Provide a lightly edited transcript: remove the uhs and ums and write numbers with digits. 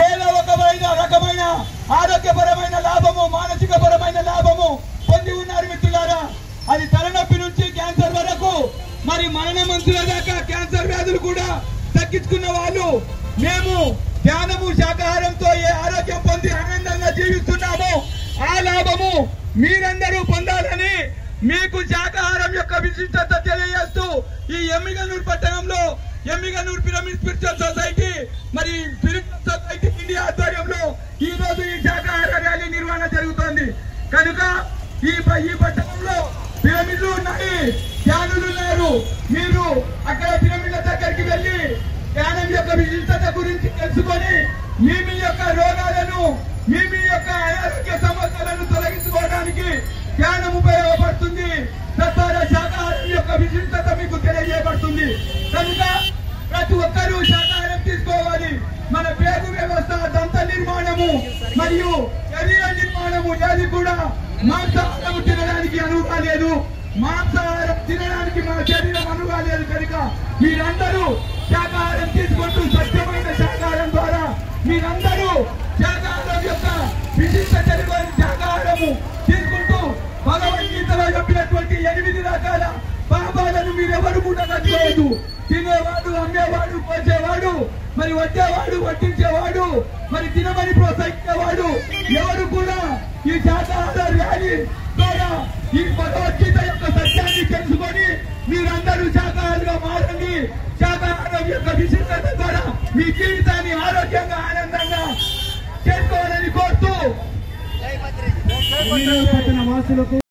ఏదో ఒక రకమైన ఆరోగ్యపరమైన లాభము, మానసిక పరమైన లాభము పొంది ఉన్నారు మిత్రులారా. అది తలనొప్పి నుంచి క్యాన్సర్ వరకు, మరి మరణమంతుల దాకా క్యాన్సర్ వ్యాధులు కూడా తగ్గించుకున్న వాళ్ళు మేము ధ్యానము శాకాహారంతో ఏ ఆరోగ్యం పొంది ఆనందంగా జీవిస్తున్నామో ఆ లాభము మీరందరూ పొందాలని మీకు శాకాహారం యొక్క విశిష్టత తెలియజేస్తూ ఈ ఎమ్మిగనూరు పట్టణంలో ఎమ్మిగనూరు పిరమిడ్ స్పిరిచువల్ సొసైటీ మరి స్పిరిచువల్ సొసైటీ ఇండియా ఆధ్వర్యంలో ఈ రోజు ఈ శాకాహార ర్యాలీ నిర్వహణ జరుగుతోంది. కనుక ఈ పట్టణంలో పిరమిడ్లు ఉన్నాయి, ధ్యానులు ఉన్నారు. మీరు అక్కడ పిరమిడ్ల దగ్గరికి వెళ్లి ధ్యానం యొక్క విశిష్టత గురించి తెలుసుకొని మీ యొక్క రోగాలను, మీ యొక్క అనారోగ్య సమస్యలను తొలగించుకోవడానికి ధ్యానం ఉపయోగపడుతుంది. తద్వారా శాకాహారం యొక్క విశిష్టత మీకు తెలియజేయబడుతుంది. కనుక ప్రతి ఒక్కరూ శాకాహారం తీసుకోవాలి. మన పేగు వ్యవస్థ, దంత నిర్మాణము మరియు శరీర నిర్మాణము ఏది కూడా మాంసాహారం తినడానికి అనువుగా లేదు. మాంసాహారం తినడానికి మన శరీరం అనువుగా లేదు. కనుక మీరందరూ శాకాహారం తీసుకుంటూ స్వచ్ఛమైన శాకాహారం ద్వారా మీరందరూ శాకాహారం యొక్క విశిష్ట తెలుగుని శాకాహారము తీసుకుంటూ భగవద్గీతలో చెప్పినటువంటి 8 రకాల పాపాలను మీరెవరు కూడా కట్టుకోవద్దు. తినేవాడు, అమ్మేవాడు, పోసేవాడు, మరి వచ్చేవాడు, వడ్డించేవాడు, మరి తినమని ప్రోత్సహించేవాడు ఎవరు కూడా ఈ శాకాహార ర్యాలీ ద్వారా ఈ భగవద్గీత యొక్క సత్యాన్ని తెలుసుకొని మీరందరూ శాకాహారులుగా మారండి. శాకాహారం యొక్క విశిష్టత ద్వారా మీ జీవితాన్ని ఆరోగ్యంగా ఆనందంగా చేసుకోవాలని కోరుతూ పట్టణ వాసులకు